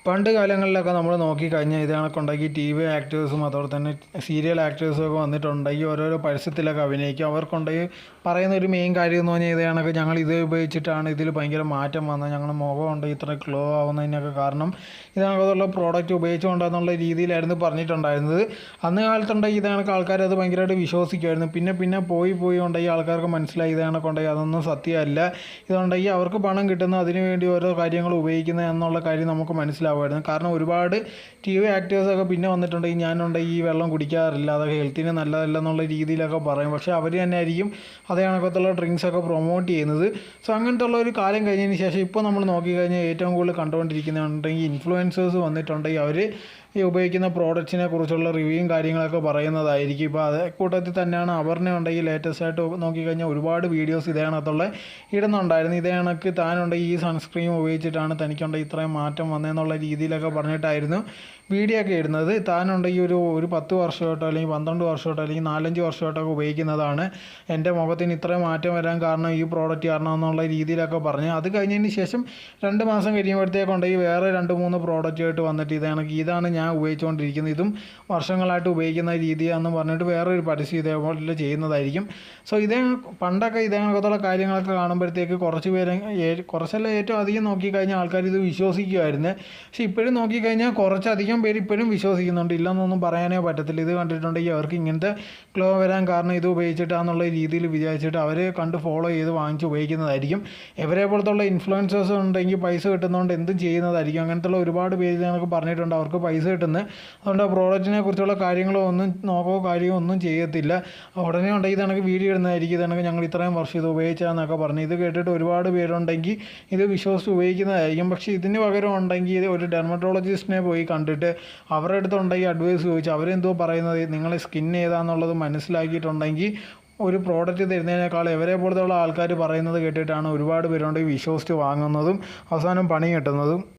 പണ്ട് കാലങ്ങളിലൊക്കെ നമ്മൾ നോക്കിക്കഴിഞ്ഞാൽ ഇത് കണക്കുണ്ടാക്കി ടി വി ആക്ടേഴ്സും അതുപോലെ തന്നെ സീരിയൽ ആക്ടേഴ്സും ഒക്കെ വന്നിട്ടുണ്ടെങ്കിൽ ഓരോരോ പരസ്യത്തിലൊക്കെ അഭിനയിക്കും. അവർക്കുണ്ടെങ്കിൽ പറയുന്ന ഒരു മെയിൻ കാര്യം എന്ന് പറഞ്ഞാൽ ഇത് കണക്ക് ഞങ്ങൾ ഇത് ഉപയോഗിച്ചിട്ടാണ് ഇതിൽ ഭയങ്കര മാറ്റം വന്നത്, ഞങ്ങളുടെ മുഖമുണ്ട് ഇത്ര ഗ്ലോ ആവുന്നതിനൊക്കെ കാരണം ഇത് കണക്കുള്ള പ്രോഡക്റ്റ് ഉപയോഗിച്ചുകൊണ്ടെന്നുള്ള രീതിയിലായിരുന്നു പറഞ്ഞിട്ടുണ്ടായിരുന്നത്. അന്ന് കാലത്തുണ്ടെങ്കിൽ ഇത് കണക്ക് ആൾക്കാർ അത് ഭയങ്കരമായിട്ട് വിശ്വസിക്കുമായിരുന്നു. പിന്നെ പോയി ഉണ്ടെങ്കിൽ ആൾക്കാർക്ക് മനസ്സിലായി ഇത് കണക്കുണ്ടെങ്കിൽ അതൊന്നും സത്യമല്ല, ഇതുണ്ടെങ്കിൽ അവർക്ക് പണം കിട്ടുന്ന അതിനു വേണ്ടി ഓരോ കാര്യങ്ങൾ ഉപയോഗിക്കുന്നത് എന്നുള്ള കാര്യം നമുക്ക് മനസ്സിലാവുമായിരുന്നു. കാരണം ഒരുപാട് ടി വി ആക്ടേഴ്സൊക്കെ പിന്നെ വന്നിട്ടുണ്ടെങ്കിൽ ഞാനുണ്ടെങ്കിൽ ഈ വെള്ളം കുടിക്കാറില്ല, അതൊക്കെ ഹെൽത്തിന് നല്ലതല്ല എന്നുള്ള രീതിയിലൊക്കെ പറയും. പക്ഷേ അവർ തന്നെ ആയിരിക്കും അതേ കണക്കത്തുള്ള ഡ്രിങ്ക്സൊക്കെ പ്രൊമോട്ട് ചെയ്യുന്നത്. സോ അങ്ങനത്തെ ഉള്ള ഒരു കാലം കഴിഞ്ഞതിന് ശേഷം ഇപ്പോൾ നമ്മൾ നോക്കിക്കഴിഞ്ഞാൽ ഏറ്റവും കൂടുതൽ കണ്ടുകൊണ്ടിരിക്കുന്നുണ്ടെങ്കിൽ ഇൻഫ്ലുവൻസേഴ്സ് വന്നിട്ടുണ്ടെങ്കിൽ അവർ ഈ ഉപയോഗിക്കുന്ന പ്രോഡക്റ്റ്സിനെ കുറിച്ചുള്ള റിവ്യൂയും കാര്യങ്ങളൊക്കെ പറയുന്നതായിരിക്കും. ഇപ്പോൾ അതേ കൂട്ടത്തിൽ തന്നെയാണ് അപർണ ഉണ്ടെങ്കിൽ ലേറ്റസ്റ്റ് ആയിട്ട് നോക്കിക്കഴിഞ്ഞാൽ ഒരുപാട് വീഡിയോസ് ഇതേ കണക്കത്തുള്ള ഇടുന്നുണ്ടായിരുന്നു. ഇതേ കണക്ക് താനുണ്ടെങ്കിൽ ഈ സൺസ്ക്രീൻ ഉപയോഗിച്ചിട്ടാണ് തനിക്കുണ്ടെങ്കിൽ ഇത്രയും മാറ്റം വന്നതെന്നുള്ള രീതിയിലൊക്കെ പറഞ്ഞിട്ടായിരുന്നു വീഡിയോ ഒക്കെ ഇടുന്നത്. താനുണ്ടെങ്കിൽ ഒരു 10 വർഷമായിട്ടോ അല്ലെങ്കിൽ 12 വർഷമായിട്ടോ അല്ലെങ്കിൽ 4-5 വർഷമായിട്ടൊക്കെ ഉപയോഗിക്കുന്നതാണ്, എൻ്റെ മുഖത്തിന് ഇത്രയും മാറ്റം വരാൻ കാരണം ഈ പ്രോഡക്റ്റ് കാരണം എന്നുള്ള രീതിയിലൊക്കെ പറഞ്ഞ് അത് കഴിഞ്ഞതിന് ശേഷം 2 മാസം കഴിയുമ്പോഴത്തേക്കുണ്ടെങ്കിൽ വേറെ 2-3 പ്രോഡക്റ്റുമായിട്ട് വന്നിട്ട് ഇതാണ് ഞാൻ ഉപയോഗിച്ചുകൊണ്ടിരിക്കുന്നത്, ഇതും വർഷങ്ങളായിട്ട് ഉപയോഗിക്കുന്ന രീതിയാണെന്ന് പറഞ്ഞിട്ട് വേറൊരു പരസ്യം ഇതേപോലെ ചെയ്യുന്നതായിരിക്കും. സോ പണ്ടൊക്കെ ഇതേ കണക്കത്തുള്ള കാര്യങ്ങളൊക്കെ കാണുമ്പോഴത്തേക്ക് കുറച്ചല്ല ഏറ്റവും അധികം നോക്കിക്കഴിഞ്ഞാൽ ആൾക്കാർ ഇത് വിശ്വസിക്കുമായിരുന്നു. പക്ഷേ ഇപ്പോഴും നോക്കിക്കഴിഞ്ഞാൽ കുറച്ചധികം പേര് ഇപ്പോഴും വിശ്വസിക്കുന്നുണ്ട്, ഇല്ലെന്നൊന്നും പറയാനേ പറ്റത്തില്ല. ഇത് കണ്ടിട്ടുണ്ടെങ്കിൽ അവർക്ക് ഇങ്ങനത്തെ ഗ്ലോ വരാൻ കാരണം ഇത് ഉപയോഗിച്ചിട്ടാണെന്നുള്ള രീതിയിൽ വിചാരിച്ചിട്ട് അവർ കണ്ട് ഫോളോ ചെയ്ത് വാങ്ങിച്ച് ഉപയോഗിക്കുന്നതായിരിക്കും. ഇവരെ പോലത്തുള്ള ഇൻഫ്ലുവൻസേഴ്സ് ഉണ്ടെങ്കിൽ പൈസ കിട്ടുന്നതുകൊണ്ട് എന്തും ചെയ്യുന്നതായിരിക്കും. അങ്ങനത്തുള്ള ഒരുപാട് പേര് ഞങ്ങൾക്ക് പറഞ്ഞിട്ടുണ്ട് അവർക്ക് പൈസ കിട്ടുന്നത്, അതുകൊണ്ട് ആ പ്രോഡക്റ്റിനെ കുറിച്ചുള്ള കാര്യങ്ങളോ ഒന്നും ചെയ്യത്തില്ല. ഉടനെ ഉണ്ടെങ്കിൽ ഇതണക്ക് വീഡിയോ ഇടുന്നതായിരിക്കും, ഇതണക്ക് ഞങ്ങൾ ഇത്രയും വർഷം ഇത് ഉപയോഗിച്ചാന്നൊക്കെ പറഞ്ഞ് ഇത് കേട്ടിട്ട് ഒരുപാട് പേരുണ്ടെങ്കിൽ ഇത് വിശ്വസിച്ച് ഉപയോഗിക്കുന്നതായിരിക്കും. പക്ഷേ ഇതിന് പകരം ഉണ്ടെങ്കിൽ ഒരു ഡെർമറ്റോളജിസ്റ്റിനെ പോയി കണ്ടിട്ട് അവരുടെ അടുത്തുണ്ടെങ്കിൽ അഡ്വൈസ് ചോദിച്ച് അവരെന്തോ പറയുന്നത് നിങ്ങളെ സ്കിൻ ഏതാണെന്നുള്ളത് മനസ്സിലാക്കിയിട്ടുണ്ടെങ്കിൽ ഒരു പ്രോഡക്റ്റ് തരുന്നതിനേക്കാൾ ഇവരെ പോലത്തുള്ള ആൾക്കാർ പറയുന്നത് കേട്ടിട്ടാണ് ഒരുപാട് പേരുണ്ടെങ്കിൽ വിശ്വസിച്ച് വാങ്ങുന്നതും അവസാനം പണി കിട്ടുന്നതും.